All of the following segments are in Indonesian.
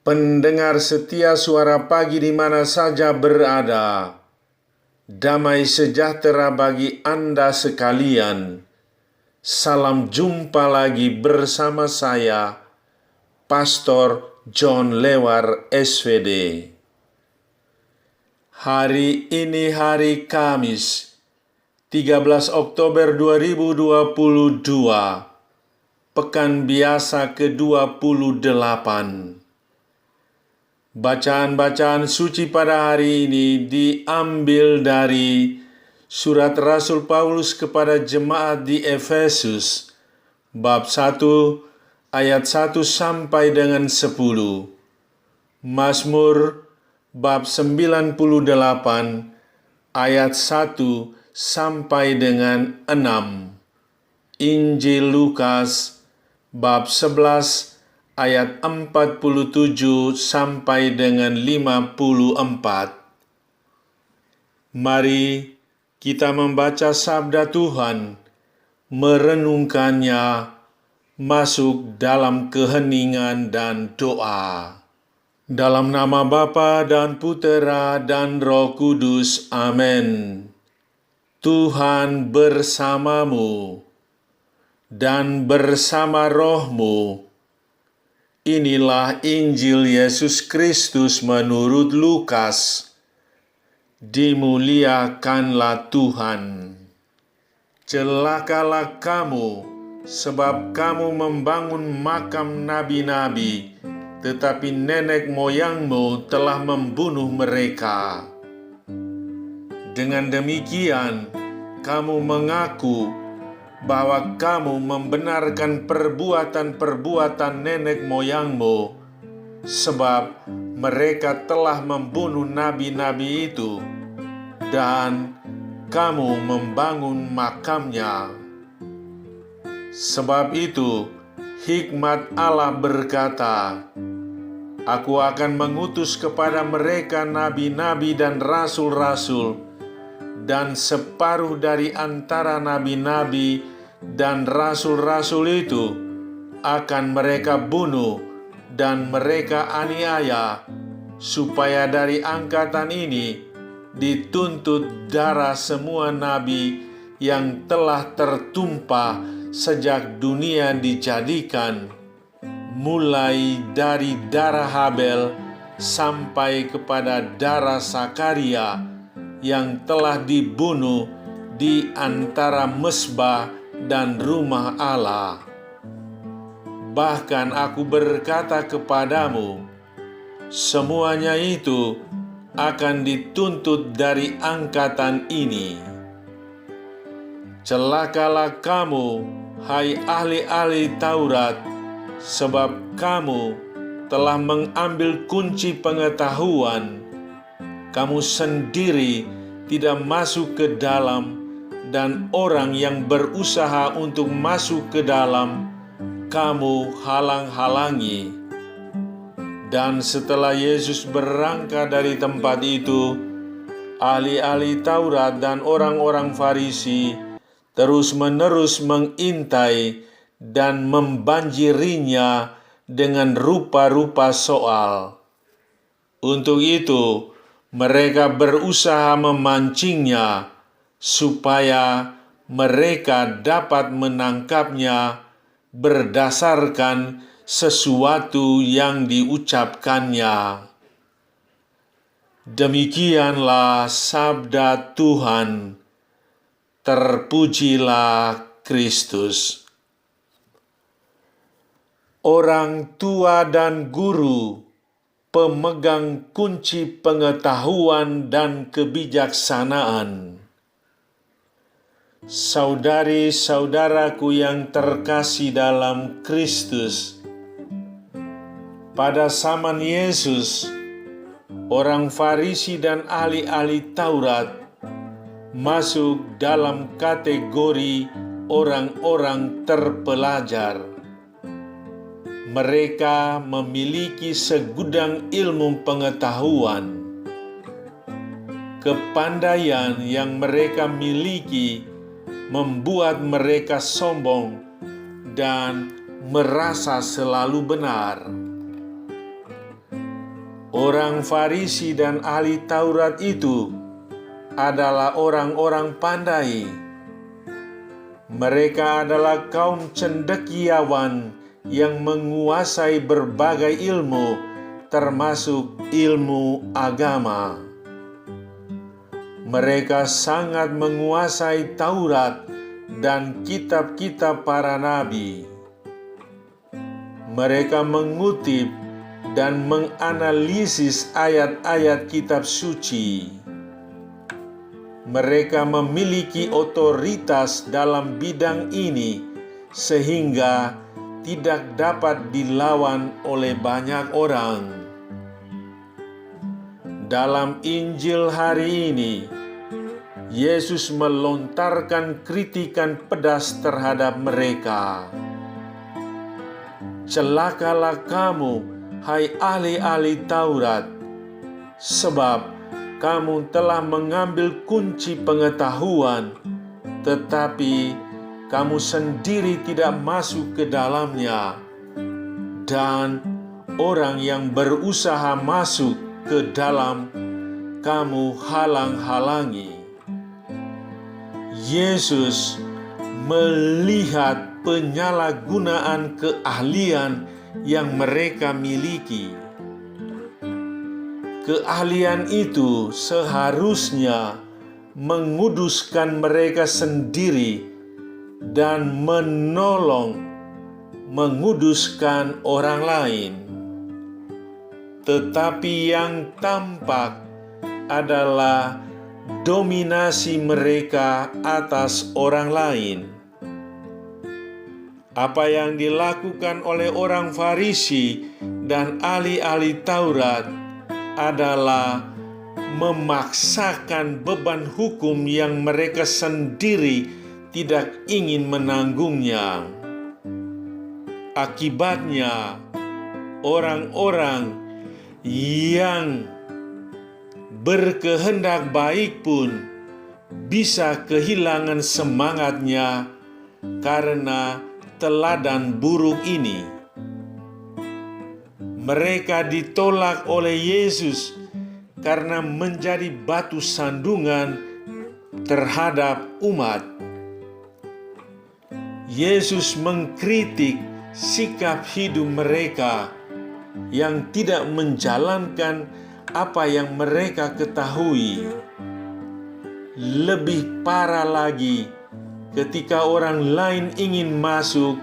Pendengar setia Suara Pagi di mana saja berada, damai sejahtera bagi Anda sekalian. Salam jumpa lagi bersama saya, Pastor John Lewar SVD. Hari ini hari Kamis, 13 Oktober 2022, Pekan Biasa ke-28. Bacaan-bacaan suci pada hari ini diambil dari Surat Rasul Paulus kepada jemaat di Efesus, bab 1 ayat 1 sampai dengan 10. Mazmur bab 98 ayat 1 sampai dengan 6. Injil Lukas bab 11 ayat 47 sampai dengan 54. Mari kita membaca sabda Tuhan, merenungkannya, masuk dalam keheningan dan doa. Dalam nama Bapa dan Putera dan Roh Kudus, amin. Tuhan bersamamu dan bersama rohmu. Inilah Injil Yesus Kristus menurut Lukas. Dimuliakanlah Tuhan. Celakalah kamu, sebab kamu membangun makam nabi-nabi, tetapi nenek moyangmu telah membunuh mereka. Dengan demikian, kamu mengaku bahwa kamu membenarkan perbuatan-perbuatan nenek moyangmu, sebab mereka telah membunuh nabi-nabi itu, dan kamu membangun makamnya. Sebab itu, hikmat Allah berkata, Aku akan mengutus kepada mereka nabi-nabi dan rasul-rasul, dan separuh dari antara nabi-nabi dan rasul-rasul itu akan mereka bunuh dan mereka aniaya, supaya dari angkatan ini dituntut darah semua nabi yang telah tertumpah sejak dunia dijadikan, mulai dari darah Habel sampai kepada darah Sakaria yang telah dibunuh di antara mezbah dan rumah Allah. Bahkan aku berkata kepadamu, semuanya itu akan dituntut dari angkatan ini. Celakalah kamu, hai ahli-ahli Taurat, sebab kamu telah mengambil kunci pengetahuan. Kamu sendiri tidak masuk ke dalam, dan orang yang berusaha untuk masuk ke dalam, kamu halang-halangi. Dan setelah Yesus berangkat dari tempat itu, ahli-ahli Taurat dan orang-orang Farisi terus-menerus mengintai dan membanjirinya dengan rupa-rupa soal. Untuk itu, mereka berusaha memancingnya, supaya mereka dapat menangkapnya berdasarkan sesuatu yang diucapkannya. Demikianlah sabda Tuhan. Terpujilah Kristus. Orang tua dan guru, pemegang kunci pengetahuan dan kebijaksanaan. Saudari-saudaraku yang terkasih dalam Kristus, pada zaman Yesus, orang Farisi dan ahli-ahli Taurat masuk dalam kategori orang-orang terpelajar. Mereka memiliki segudang ilmu pengetahuan. Kepandaian yang mereka miliki membuat mereka sombong dan merasa selalu benar. Orang Farisi dan ahli Taurat itu adalah orang-orang pandai. Mereka adalah kaum cendekiawan yang menguasai berbagai ilmu, termasuk ilmu agama. Mereka sangat menguasai Taurat dan kitab-kitab para nabi. Mereka mengutip dan menganalisis ayat-ayat kitab suci. Mereka memiliki otoritas dalam bidang ini sehingga tidak dapat dilawan oleh banyak orang. Dalam Injil hari ini, Yesus melontarkan kritikan pedas terhadap mereka. Celakalah kamu, hai ahli-ahli Taurat, sebab kamu telah mengambil kunci pengetahuan, tetapi kamu sendiri tidak masuk ke dalamnya, dan orang yang berusaha masuk ke dalam kamu halang-halangi. Yesus melihat penyalahgunaan keahlian yang mereka miliki. Keahlian itu seharusnya menguduskan mereka sendiri dan menolong menguduskan orang lain. Tetapi yang tampak adalah dominasi mereka atas orang lain. Apa yang dilakukan oleh orang Farisi dan ahli-ahli Taurat adalah memaksakan beban hukum yang mereka sendiri tidak ingin menanggungnya. Akibatnya, orang-orang yang berkehendak baik pun bisa kehilangan semangatnya karena teladan buruk ini. Mereka ditolak oleh Yesus karena menjadi batu sandungan terhadap umat. Yesus mengkritik sikap hidup mereka yang tidak menjalankan apa yang mereka ketahui. Lebih parah lagi, ketika orang lain ingin masuk,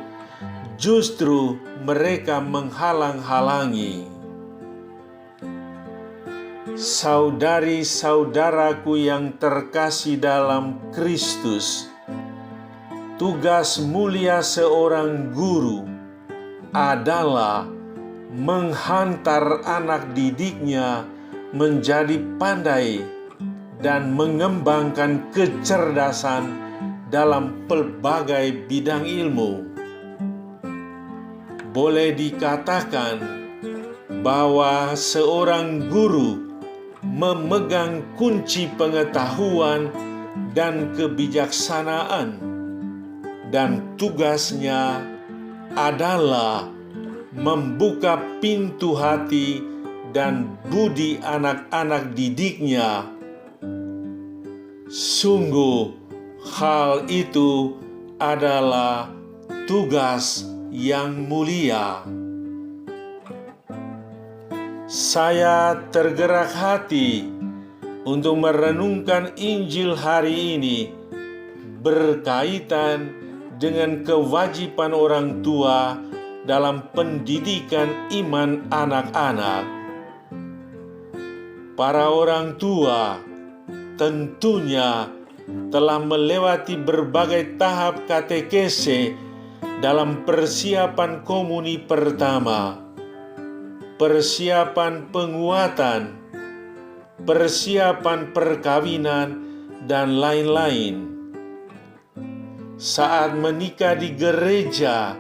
justru mereka menghalang-halangi. Saudari-saudaraku yang terkasih dalam Kristus, tugas mulia seorang guru adalah menghantar anak didiknya menjadi pandai dan mengembangkan kecerdasan dalam pelbagai bidang ilmu. Boleh dikatakan bahwa seorang guru memegang kunci pengetahuan dan kebijaksanaan, dan tugasnya adalah membuka pintu hati dan budi anak-anak didiknya. Sungguh, hal itu adalah tugas yang mulia. Saya tergerak hati untuk merenungkan Injil hari ini berkaitan dengan kewajiban orang tua dalam pendidikan iman anak-anak. Para orang tua tentunya telah melewati berbagai tahap katekese dalam persiapan komuni pertama, persiapan penguatan, persiapan perkawinan, dan lain-lain. Saat menikah di gereja,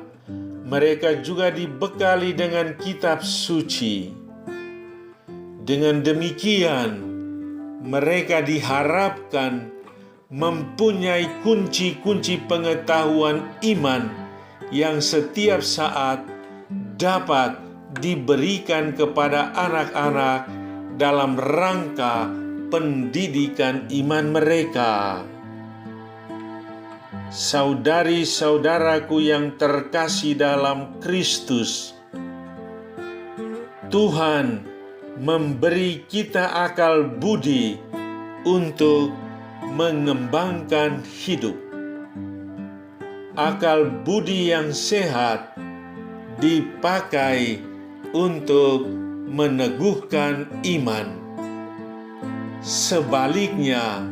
mereka juga dibekali dengan kitab suci. Dengan demikian, mereka diharapkan mempunyai kunci-kunci pengetahuan iman yang setiap saat dapat diberikan kepada anak-anak dalam rangka pendidikan iman mereka. Saudari-saudaraku yang terkasih dalam Kristus, Tuhan memberi kita akal budi untuk mengembangkan hidup. Akal budi yang sehat dipakai untuk meneguhkan iman. Sebaliknya,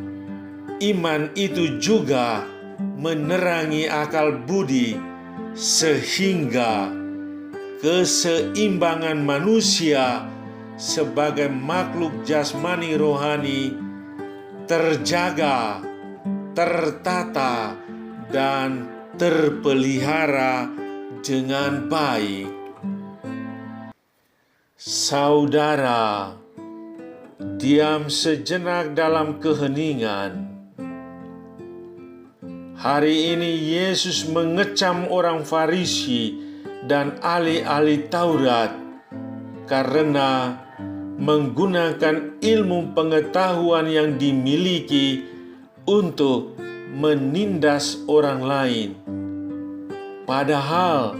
iman itu juga menerangi akal budi sehingga keseimbangan manusia sebagai makhluk jasmani rohani terjaga, tertata, dan terpelihara dengan baik. Saudara, diam sejenak dalam keheningan. Hari ini Yesus mengecam orang Farisi dan ahli-ahli Taurat karena menggunakan ilmu pengetahuan yang dimiliki untuk menindas orang lain. Padahal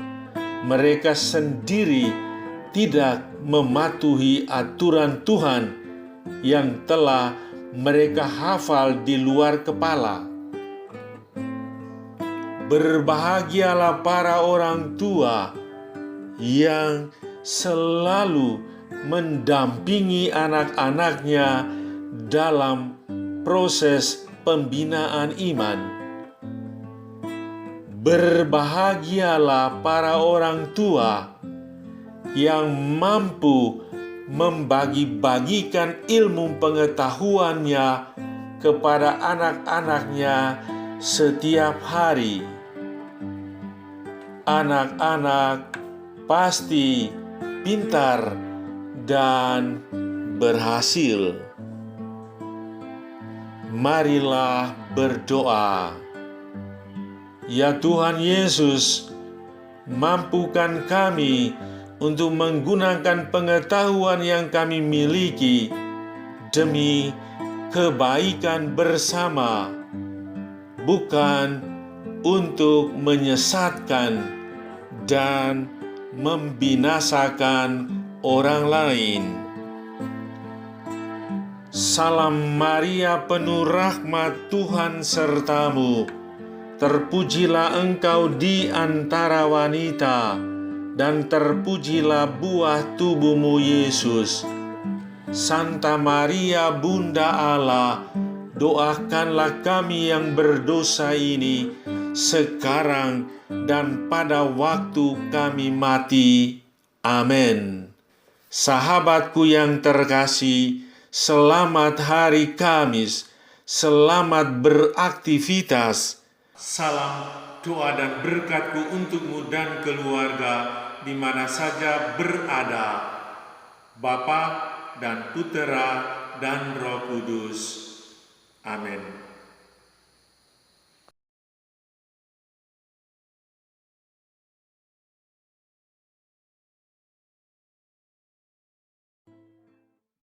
mereka sendiri tidak mematuhi aturan Tuhan yang telah mereka hafal di luar kepala. Berbahagialah para orang tua yang selalu mendampingi anak-anaknya dalam proses pembinaan iman. Berbahagialah para orang tua yang mampu membagi-bagikan ilmu pengetahuannya kepada anak-anaknya setiap hari. Anak-anak pasti pintar dan berhasil. Marilah berdoa. Ya Tuhan Yesus, mampukan kami untuk menggunakan pengetahuan yang kami miliki demi kebaikan bersama, bukan untuk menyesatkan dan membinasakan orang lain. Salam Maria, penuh rahmat, Tuhan sertamu. Terpujilah engkau di antara wanita, dan terpujilah buah tubuhmu Yesus. Santa Maria, Bunda Allah, doakanlah kami yang berdosa ini sekarang dan pada waktu kami mati. Amin. Sahabatku yang terkasih, selamat hari Kamis, selamat beraktivitas. Salam doa dan berkatku untukmu dan keluarga di mana saja berada. Bapa dan Putera dan Roh Kudus. Amin.